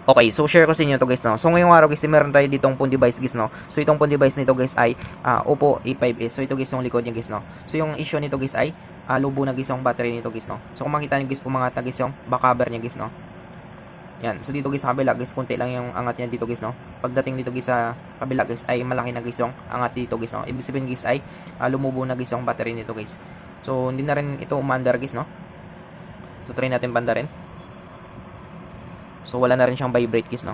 Okay, so share ko sa inyo to guys, no. So ngayong araw guys, meron tayo ditong phone device guys, no. So itong phone device nito guys ay Oppo A5s. So ito guys yung likod niya guys, no. So yung issue nito guys ay lubo na guys yung battery nito guys, no. So kung makita niyo guys, pumangat na guys yung back cover niya guys, no. Yan. So dito guys sa kabila guys, konti lang yung angat niya dito guys, no. Pagdating dito guys sa kabila guys ay malaki na guys yung angat dito guys, no. Ibig sabihin guys ay lumubo na guys yung battery nito guys. So hindi na rin ito umandar guys, no. So try natin bandarin. So wala na rin siyang vibrate guys, no.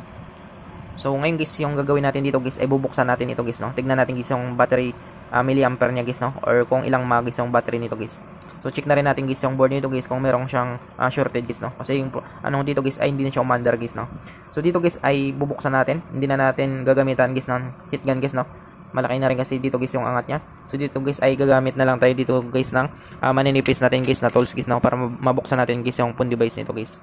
So ngayon guys, yung gagawin natin dito guys ay bubuksan natin ito guys, no. Tignan natin guys yung battery milliampere niya guys, no, or kung ilang mAh guys yung battery nito guys. So check na rin natin guys yung board nito guys kung merong siyang shorted guys, no. Kasi yung anong dito guys ay hindi na siya umandar guys, no. So dito guys ay bubuksan natin. Hindi na natin gagamitan guys ng heat gun guys, no. Malaki na rin kasi dito guys yung angat niya. So dito guys ay gagamit na lang tayo dito guys ng maninipis natin guys na tools guys, no, para mabuksan natin guys yung phone device nito guys.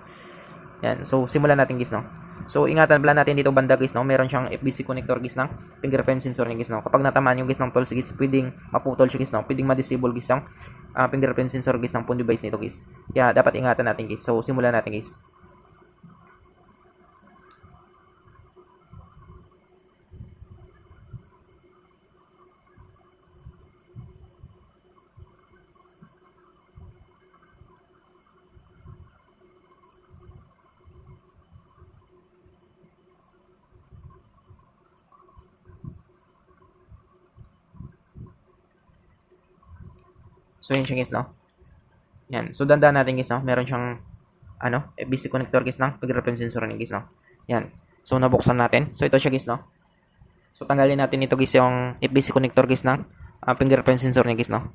Yan. So, simulan natin guys, no. So, ingatan pala natin dito banda guys, no. Meron siyang FBC connector guys ng fingerprint sensor niya guys, no. Kapag natamaan yung guys ng tools guys, pwedeng maputol siya guys, no. Pwedeng ma-disable guys yung fingerprint sensor guys ng phone device nito guys. Kaya dapat ingatan natin guys. So, simulan natin guys. So, yun siya guys, no. Yan. So, dandan natin guys, no. Meron siyang FBC connector guys ng fingerprint sensor niya guys, no. Yan. So, nabuksan natin. So, ito siya guys, no. So, tanggalin natin ito guys yung FBC connector guys ng fingerprint sensor niya guys, no.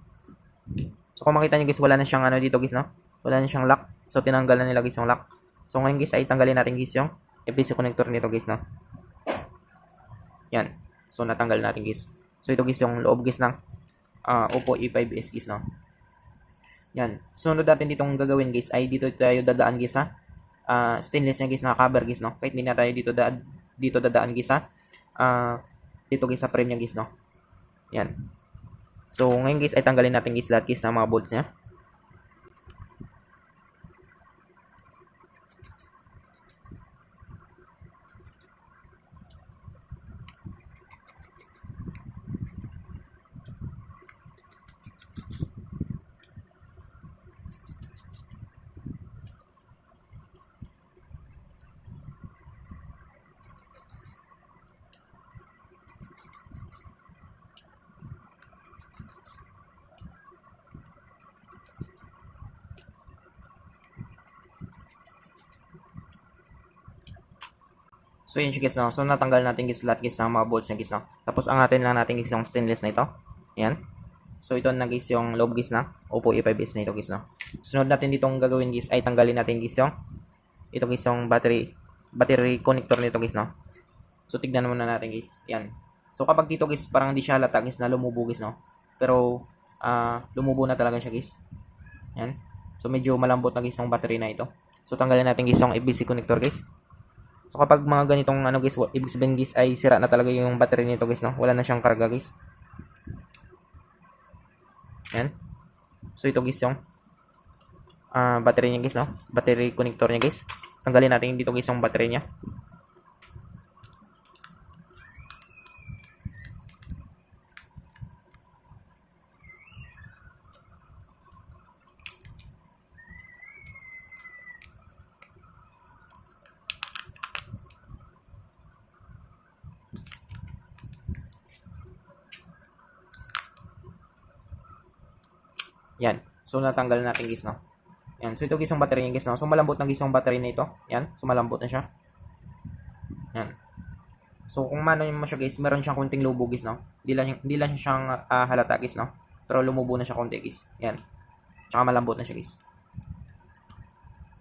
So, kung makita nyo guys, wala na siyang dito guys, no. Wala na siyang lock. So, tinanggal na nila guys yung lock. So, ngayon guys, ay tanggalin natin guys yung FBC connector nito guys, no. Yan. So, natanggal natin guys. So, ito guys yung loob guys ng Oppo A5s guys, no. Yan. Sunod natin ditong gagawin guys ay dito tayo dadaan guys sa stainless na guys na cover guys, no. Kahit hindi na tayo dito dadaan guys sa dito guys sa frame niya guys, no. Yan. So ngayon guys ay tanggalin natin guys lahat guys sa mga bolts niya. So yun siya guys, no. So natanggal natin guys lahat guys ng mga bolts niya guys, no. Tapos angatin lang natin guys yung stainless na ito. Yan. So ito na guys yung loob guys na Oppo A5s na ito guys, no. Sunod natin ditong gagawin guys ay tanggalin natin guys yung ito guys yung battery connector nito guys, no. So tignan muna natin guys. Yan. So kapag dito guys parang hindi siya halata guys na lumubo guys, no. Pero lumubo na talaga siya guys. Yan. So medyo malambot na guys yung battery na ito. So tanggalin natin guys yung FBC connector guys. So kapag mga ganitong guys, ibig sabihin guys ay sira na talaga yung battery nito guys, no. Wala na siyang karga guys. Yan. So ito guys yung battery niya guys, no. Battery connector niya guys. Tanggalin natin dito guys yung battery niya. Yan. So natanggal natin guys, no. Yan. So ito guys yung battery niya guys, no. So malambot na guys yung battery na ito. Yan. So malambot na siya. Yan. So kung mano mo siya guys, meron siyang konting lubo guys, no. Hindi lang siyang halata guys, no. Pero lumubo na siya konti guys. Yan. Tsaka malambot na siya guys.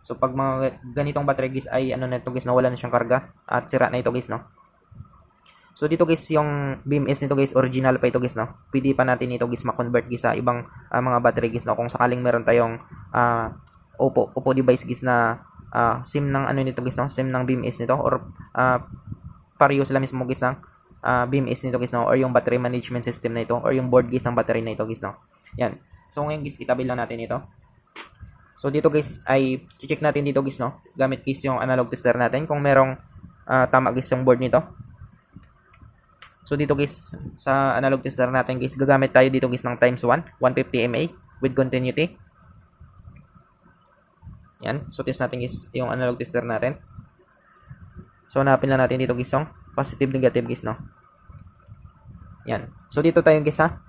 So pag mga ganitong battery guys ay na ito guys, na wala na siyang karga at sira na ito guys, no. So dito guys yung BMS nito guys, original pa ito guys, no. Pwede pa natin ito guys ma-convert guys sa ibang mga battery guys, no. Kung sakaling meron tayong Oppo device guys na SIM ng nito guys, no. SIM ng BMS nito or pareho sila mismo guys ng BMS nito guys, no, or yung battery management system na ito or yung board guys ng battery na ito guys, no. Yan. So ngayon guys itabi lang natin ito. So dito guys ay check natin dito guys, no. Gamit guys yung analog tester natin kung merong tama guys yung board nito. So dito guys, sa analog tester natin guys, gagamit tayo dito guys ng times 1, 150 mA with continuity. Yan. So test natin guys yung analog tester natin. So hanapin lang natin dito guys yung positive negative guys, no. Yan. So dito tayo guys ha.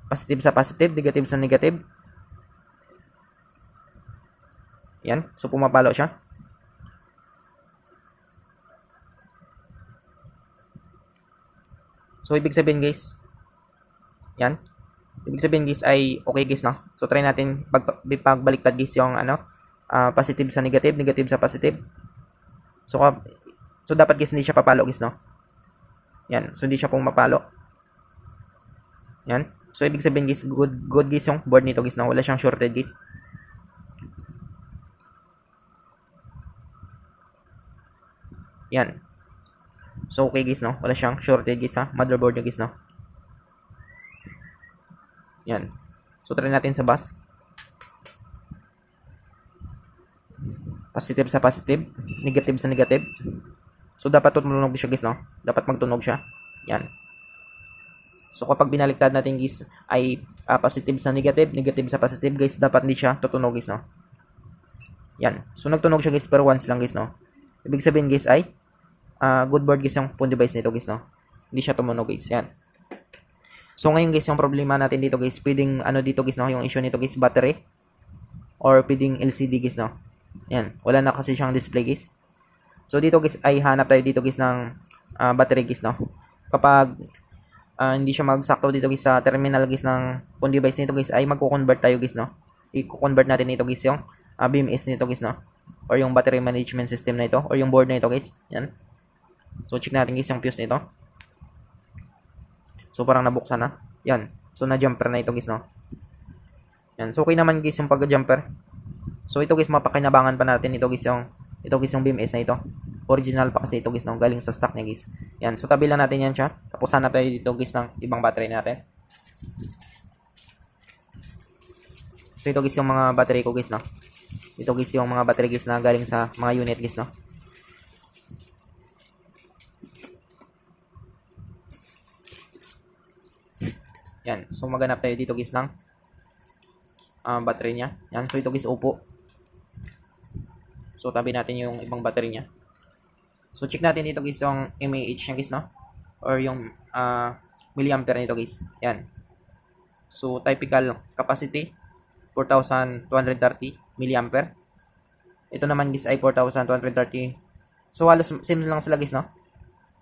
Positive sa positive, negative sa negative. Yan. So pumapalo siya. So ibig sabihin guys, yan. Ibig sabihin guys ay okay guys, no. So try natin pagbaliktad guys yung positive sa negative, negative sa positive. So dapat guys hindi siya papalo guys, no. Yan. So hindi siya pumapalo. Yan. So ibig sabihin guys, good guys yung board nito guys, no. Wala siyang shorted guys. Yan. So okay guys, no. Wala siyang shorted guys ha. Motherboard niya guys, no. Yan. So try natin sa bus. Positive sa positive, negative sa negative. So dapat tumunog siya guys, no. Dapat magtunog siya. Yan. So kapag binaliktad natin guys ay positive sa negative, negative sa positive guys, dapat hindi siya tutunog guys, no. Yan. So nagtunog siya guys pero once lang guys, no. Ibig sabihin guys ay good board guys yung phone device nito guys, no. Hindi siya tumunog guys. Yan. So ngayon guys, yung problema natin dito guys, pwedeng dito guys, no, yung issue nito guys, battery or pwedeng LCD guys, no. Yan, wala na kasi siyang display guys. So dito guys ay hanap tayo dito guys ng battery guys, no. Kapag hindi siya magsakto dito guys sa terminal guys ng phone device nito guys, ay magko-convert tayo guys, no. I-convert natin dito guys yung BMS nito guys, no, or yung battery management system na ito or yung board na ito guys. Yan. So check natin guys yung fuse nito. So parang nabuksan na. Yan. So na-jumper na ito guys, no. Yan. So okay naman guys yung pagka-jumper. So ito guys, mapakinabangan pa natin ito guys yung BMS na ito. Original pa kasi ito guys, no, galing sa stock niya guys. Yan. So tabi lang natin yan siya. Tapos hanap tayo dito guys ng ibang battery natin. So ito guys yung mga battery ko guys, no. Ito guys yung mga battery guys na galing sa mga unit guys, no. Yan. So maghanap tayo dito guys ng battery niya. Yan. So ito guys, Oppo. So tabi natin yung ibang battery niya. So check natin dito guys yung mAh niya guys, no, or yung milliampere nito guys. Yan. So typical capacity 4230 milliampere. Ito naman guys ay 4230. So halos same lang sila guys, no.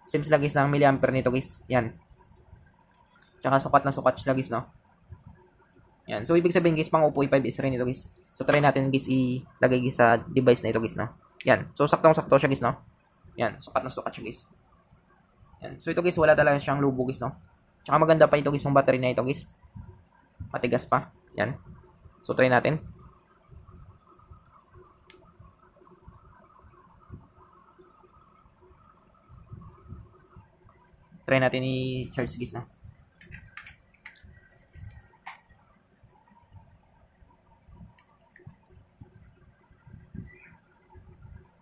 Same sila guys ng milliampere nito guys. Yan. Tsaka sukat na sukat sila guys, no. Yan. So ibig sabihin guys, pang Oppo A5 is rin ito guys. So try natin guys ilagay guys sa device na ito guys, no. Yan. So saktong-sakto siya guys, no. Yan. Sukat na sukat siya guys. Yan. So ito guys, wala talaga siyang lubo guys, no. Tsaka maganda pa ito guys yung battery na ito guys. Matigas pa. Yan. So try natin. Try natin i-charge guys, no.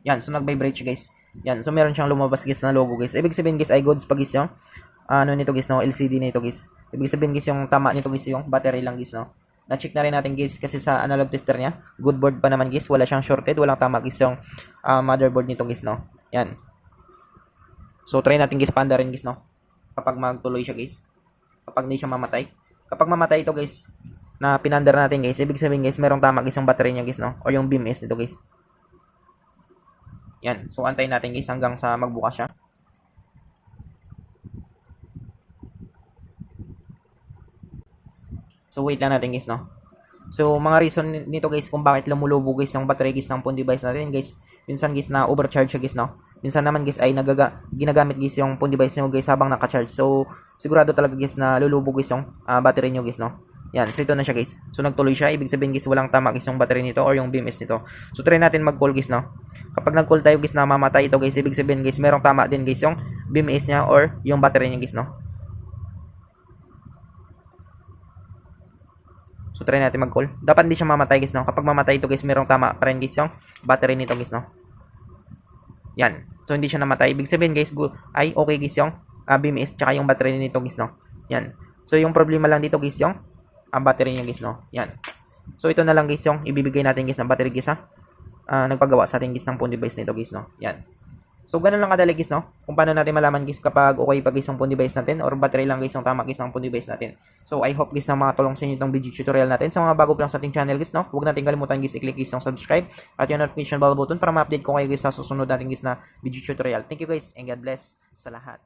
Yan, so nag-vibrate siya guys. Yan, so meron siyang lumabas guys na logo guys. Ibig sabihin guys ay goods pa guys yung nito guys, no, LCD nito guys. Ibig sabihin guys yung tama nito guys yung battery lang guys, no. Na-check na rin natin guys kasi sa analog tester niya, good board pa naman guys, wala siyang shorted, walang tama guys yung motherboard nito guys, no. Yan. So try natin guys panda rin guys, no. Kapag magtuloy siya guys. Kapag hindi siya mamatay. Kapag mamatay ito guys, na pinandar natin guys, ibig sabihin guys merong tama guys yung battery niya guys, no, or yung BMS nito guys. Yan. So, antayin natin guys hanggang sa magbukas siya. So, wait lang natin guys, no. So, mga reason nito guys kung bakit lumulubo guys yung battery guys ng phone device natin guys. Minsan guys na overcharge siya guys, no. Minsan naman guys ay ginagamit guys yung phone device nyo guys habang naka-charge. So, sigurado talaga guys na lulubo guys yung battery nyo guys, no. Yan, so ito na siya guys. So nagtuloy siya, ibig sabihin guys walang tama guys yung battery nito or yung BMS nito. So try natin mag-call guys, no. Kapag nag-call tayo guys na mamatay ito guys, ibig sabihin guys merong tama din guys yung BMS niya or yung battery niya guys, no. So try natin mag-call. Dapat hindi siya mamatay guys, no. Kapag mamatay ito guys, merong tama pa rin guys yung battery nito guys, no. Yan. So, hindi siya namatay. Ibig sabihin, guys, ay okay, guys, yung BMS tsaka yung battery nito, guys, no? Yan. So, yung problema lang dito, guys, yung battery niya, guys, no? Yan. So, ito na lang, guys, yung ibibigay natin, guys, ng battery, guys, ha? Nagpagawa sa ating, guys, ng phone device nito, guys, no? Yan. So, ganun lang kadali, guys, no? Kung paano natin malaman, guys, kapag okay pa, guys, ang phone device natin or battery lang, guys, ang tama, guys, ng phone device natin. So, I hope, guys, na makatulong sa inyo itong video tutorial natin. Sa mga bago pa lang sa ating channel, guys, no? Huwag natin kalimutan, guys, i-click, guys, yung subscribe at yung notification bell button para ma-update ko kayo, guys, sa susunod natin, guys, na video tutorial. Thank you, guys, and God bless sa lahat.